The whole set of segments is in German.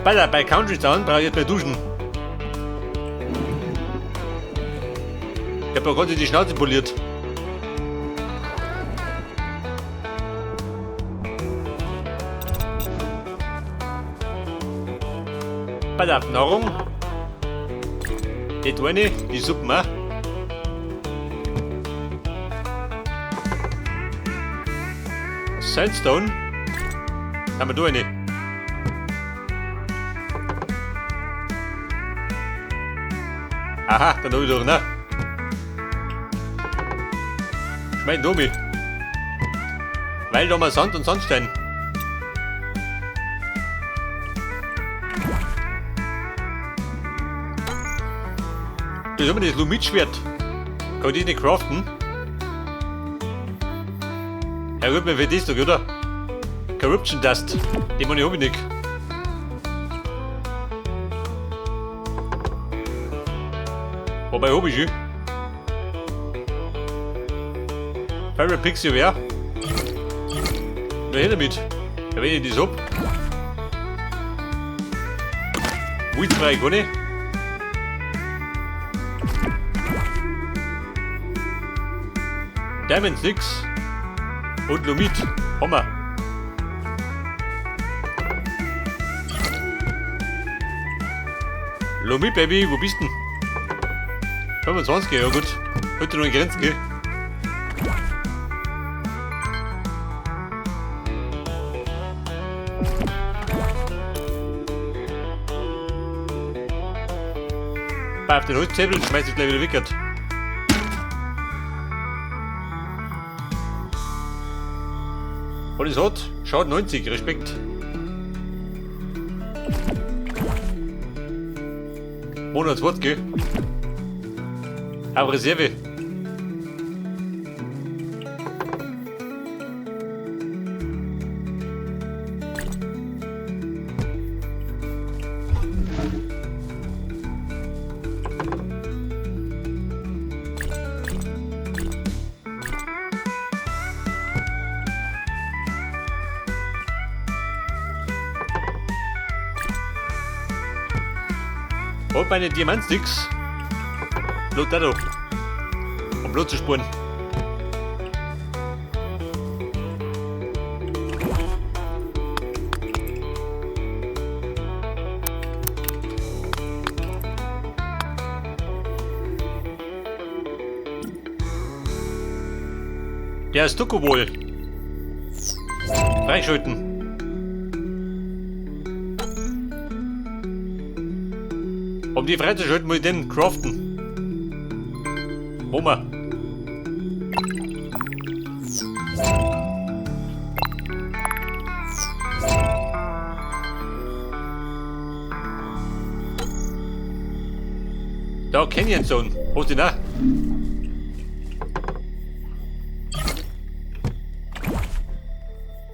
Bei Country Town brauche ich jetzt mal duschen. Ich habe gerade die Schnauze poliert. Bei der Nahrung. Die eine, die Suppen auch. Sandstone. Haben wir da eine. Aha, dann habe ich doch, ne? Schmecken da mit. Weil da mal Sand und Sandstein. Da haben wir das Lumitschwert. Kann ich nicht craften? Ja gut, mir für das doch, oder? Corruption Dust. Den habe ich nicht. Wobei habe ich schon. Fire Pixie wer? Wer hätte damit? Ja, wenn ich das hab. Wildfrei gar nicht. Diamond 6 und Lumit. Hammer. Lumit, Baby, wo bist du? 25, ja gut. Heute noch in Grenzen, gell? Auf den Holzzettel schmeiß ich gleich wieder weg. Und es hat, schaut 90, Respekt. Monatswort, gell? Auch Reserve. Und meine Diamantsticks. Blut da doch. Um Blut zu spuren. Der ist Stucco wohl. Freischalten. Um die freizuschalten, muss ich den craften. Wo mal? Da, Canyon Zone. Wo ist die nach?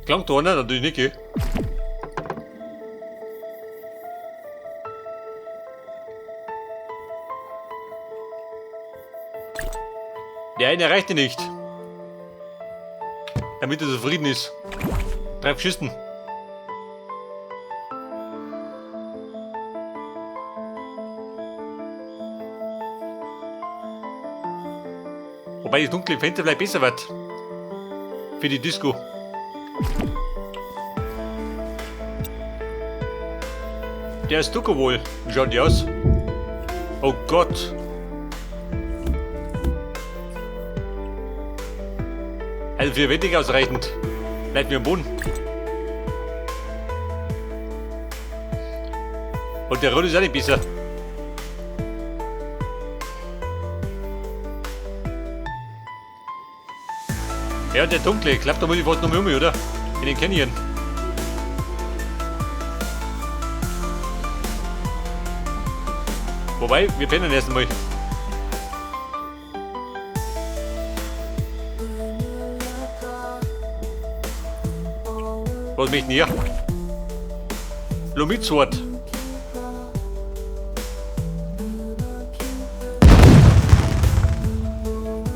Klang da nicht, natürlich nicht, gell? Der eine reicht dir nicht. Damit er zufrieden ist. Treib Schüssen. Wobei das dunkle Fenster vielleicht besser wird. Für die Disco. Der ist Stucco wohl. Wie schauen die aus? Oh Gott. Also für wenig ausreichend. Bleibt mir am Boden. Und der Rot ist auch nicht besser. Ja, der dunkle. Klappt da muss ich fast noch mehr um, oder? In den Canyon. Wobei, wir pennen erst einmal. Was mich näher? Lumitsword.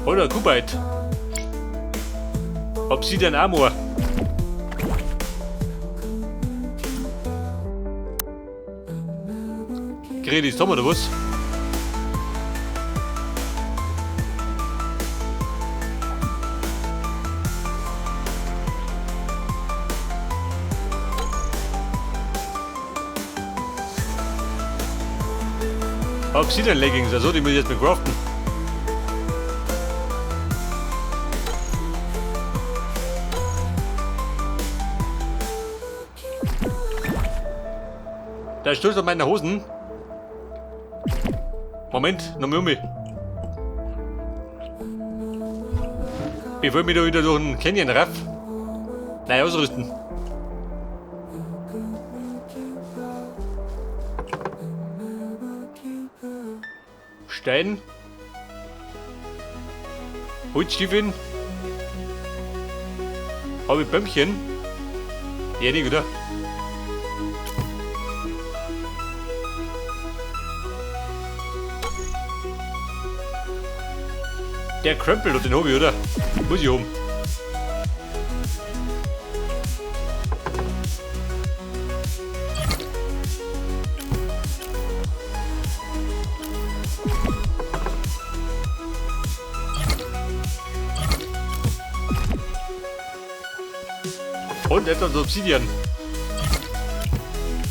Oder Kubite. Obsidian Armor. Gerät ist Tom oder was? Obsidian Leggings, also die muss ich jetzt mit craften. Da ist Stolz auf meine Hosen. Moment, noch mehr um mich. Bevor ich mich da wieder durch einen Canyon raff. Nein, ausrüsten. Stein. Holzstiefeln. Habe ich Bömmchen? Ja, nicht, oder? Der Krempel und den habe ich, oder? Muss ich haben. Und etwas Obsidian.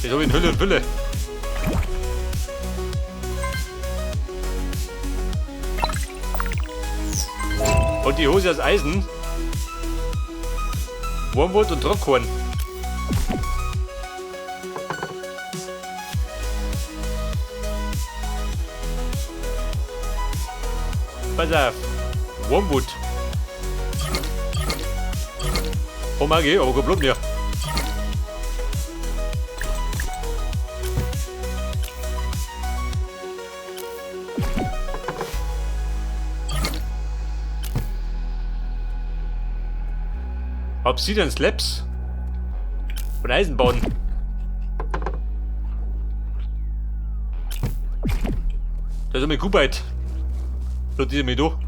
Jetzt habe ich in Hülle und Fülle. Und die Hose aus Eisen. Wormwood und Trockhorn. Pass auf. Wormwood. Oh Magie, aber gut mehr. Obsidian Slabs und Eisenbahn. Das ist eine Kubheit. Lass diese mir da.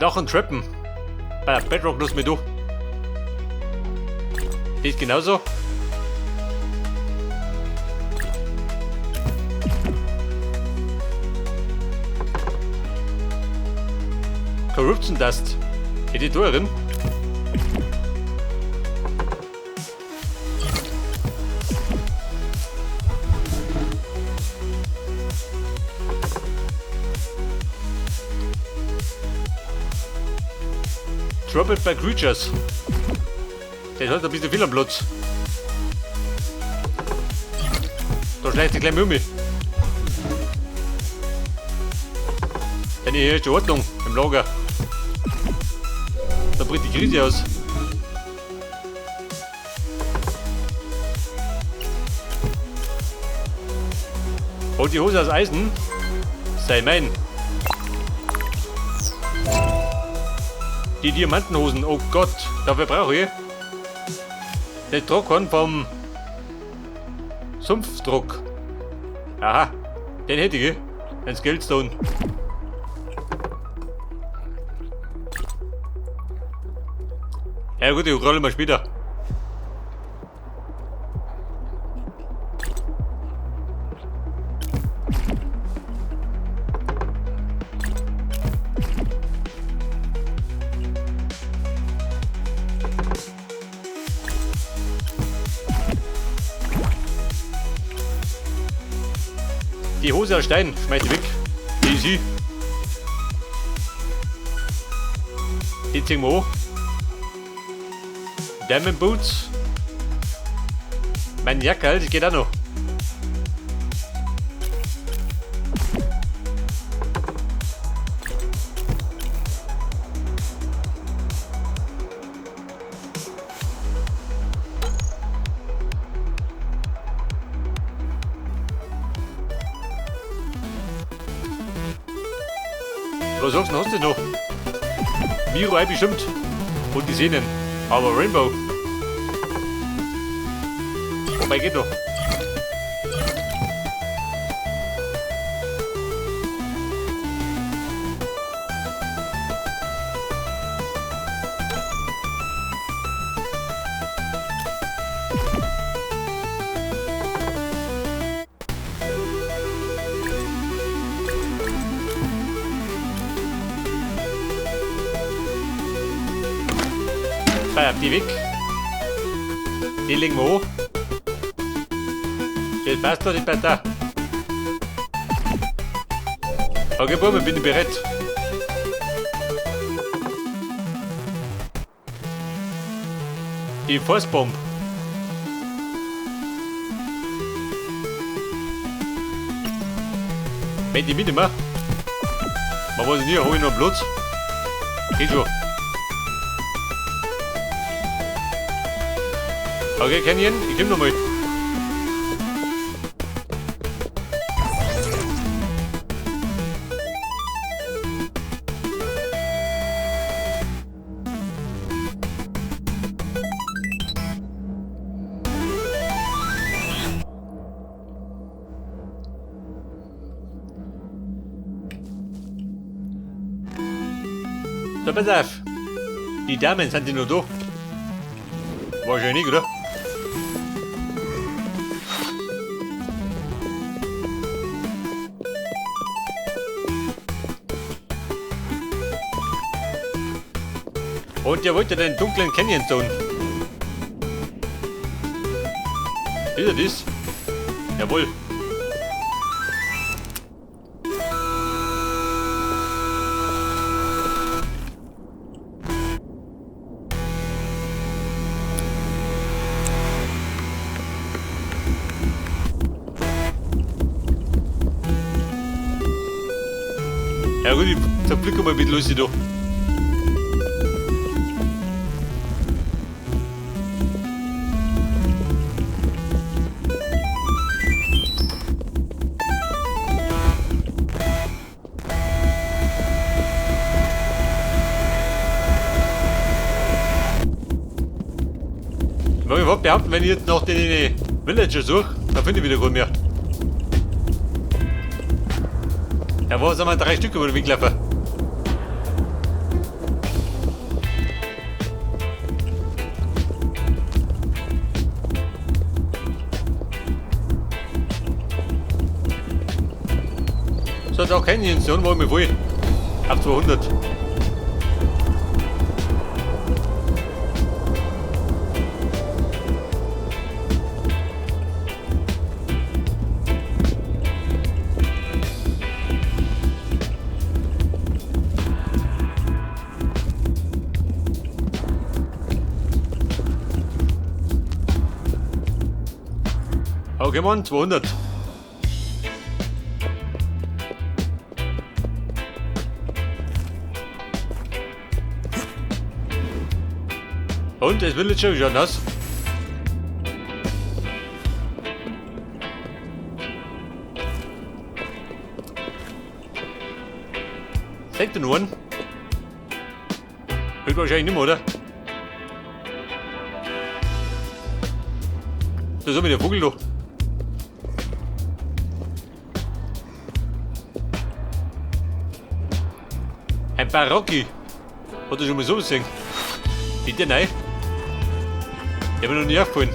Dach und Treppen. Bei Bedrock lass mir da. Die ist genauso. Corruption Dust. Editorin. Troubled by Creatures. Der hat ein bisschen viel am Platz. Da schleicht sich gleich um mich. Denn hier ist die Ordnung im Lager. Da bricht die Krise aus. Und die Hose aus Eisen. Sei mein. Die Diamantenhosen, oh Gott, dafür brauche ich den Trockhorn vom Sumpfdruck. Aha, den hätte ich, ein Skillstone. Ja gut, ich rolle mal später. Die Hose aus Stein, schmeiß die weg. Easy. Die ziehen wir hoch. Diamond Boots. Mein Jacke, das geht auch noch. Was sagst du, hast du noch? Mirai bestimmt. Und die Sehnen. Aber Rainbow. Wobei geht noch. Bei die weg. Die legen wir hoch. Das passt doch nicht besser. Okay, Buben, bin ich bereit. Die Forstbombe. Wenn die mitmachen, man weiß nicht, hol ich noch Platz. Geht schon. Okay, Canyon, ich komm noch mal. So, pass auf. Die Damen sind die noch da. Wahrscheinlich, oder? Und ihr wollt ja den dunklen Canyon Zone. Ist er das? Jawohl. Ja gut, ich zerpflücke mal mit Lucy da. Ich wollte behaupten, wenn ich jetzt nach den Villager suche, dann finde ich wieder gut mehr. Ja, wo sind wir 3 Stück über den Weg laufen? So, da kenne ich ihn, wo ich mich will. Auf 200. Okay, Mann, 200. Und das Villager schon nass. Seht ihr nur einen? Wird wahrscheinlich nicht mehr, oder? Da ist mit der Vogel da. Ein Barocki. Hat er schon mal sowas gesehen? Bitte nein. Ich hab mir noch nie aufgefallen.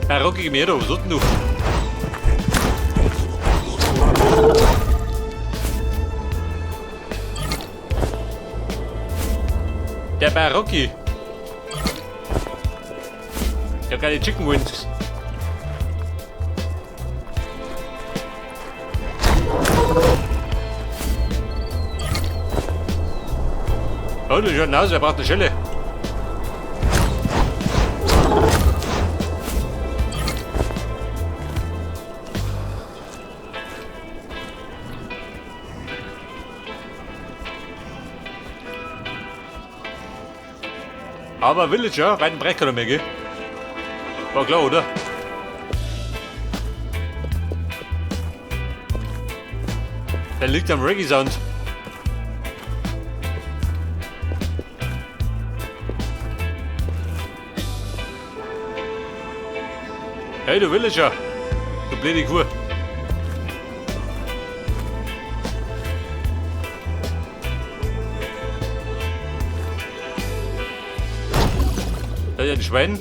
Barocki mehr da, was hat denn du? Der Barocki. Ich hab keine Chicken Wings. Oh, das schaut aus, er braucht eine Schelle. Aber Villager, bei den Brecker noch mehr, gell? War klar, oder? Der liegt am Reggae Sound. Hey, du Villager! Du blöde Kuh! Da ist ein Schwein.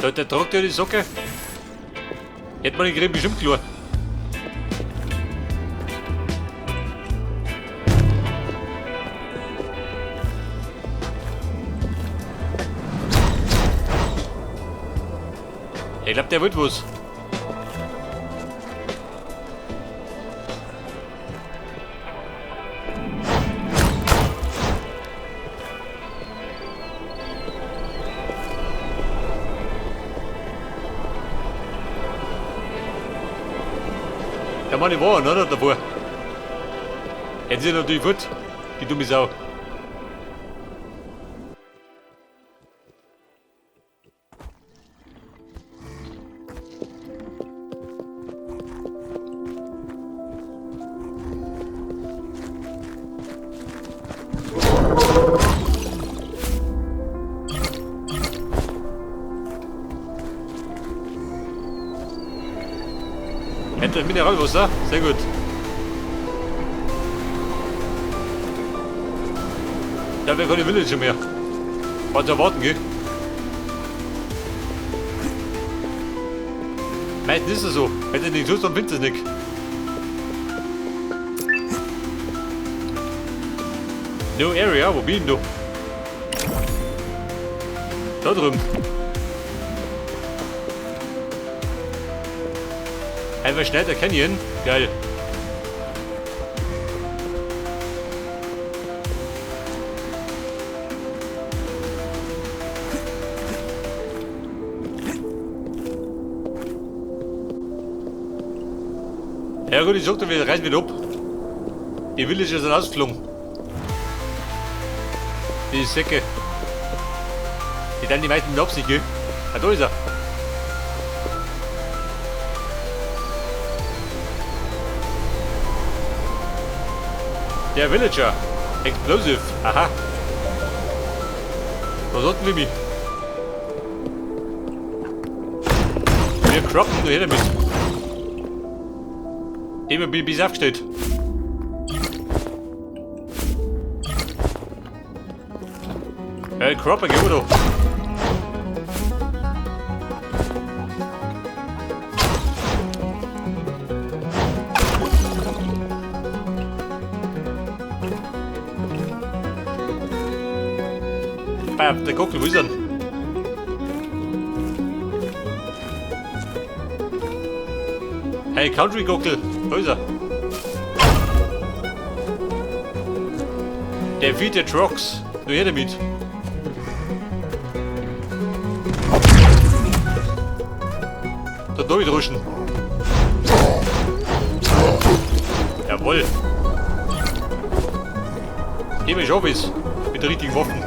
Der tragt ja die Socke. Hätte man den Grimm bestimmt klar. Ich glaub, der will was. Der Mann war oder davor. Hätten sie natürlich gut, die dumme Sau. Endlich Mineralwasser, sehr gut. Ja, wir können Villager mehr. Was erwarten, gell? Meistens ist es so. Wenn du nicht tust, dann findest du es nicht. No area, wo bin du? Da drüben. Einfach schnell der Canyon. Geil. Ja gut, ich sagte, wir reisen wieder ab. Die Villager sind ausgeflogen. Die Säcke. Die dann die meisten mit Absicht, gell? Ah, da ist er. Der Villager. Explosive. Aha. Was hatten wir mich? Wir croppen nur hier damit. Immer bis aufgestellt. Croppen, geh oder? Der Gockel, wo ist er denn? Hey, Country Gockel, wo ist er? Der Feed der Trucks, nur her damit. Da durchrutschen. Jawohl. Geh mir schon was mit der richtigen Waffen.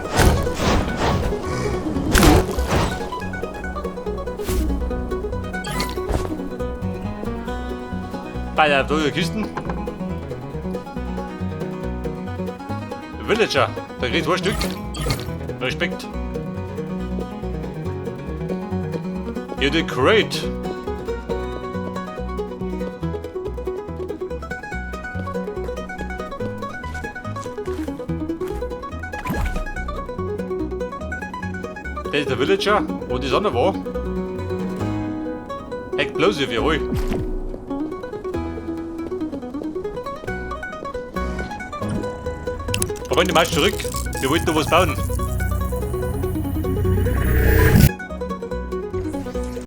Bei der Kisten. Villager, da kriegt 2 Stück. Respekt. You're the great. Das ist der Villager, wo die Sonne war. Explosive, jawohl. Wir wollen die meist zurück. Wir wollten noch was bauen.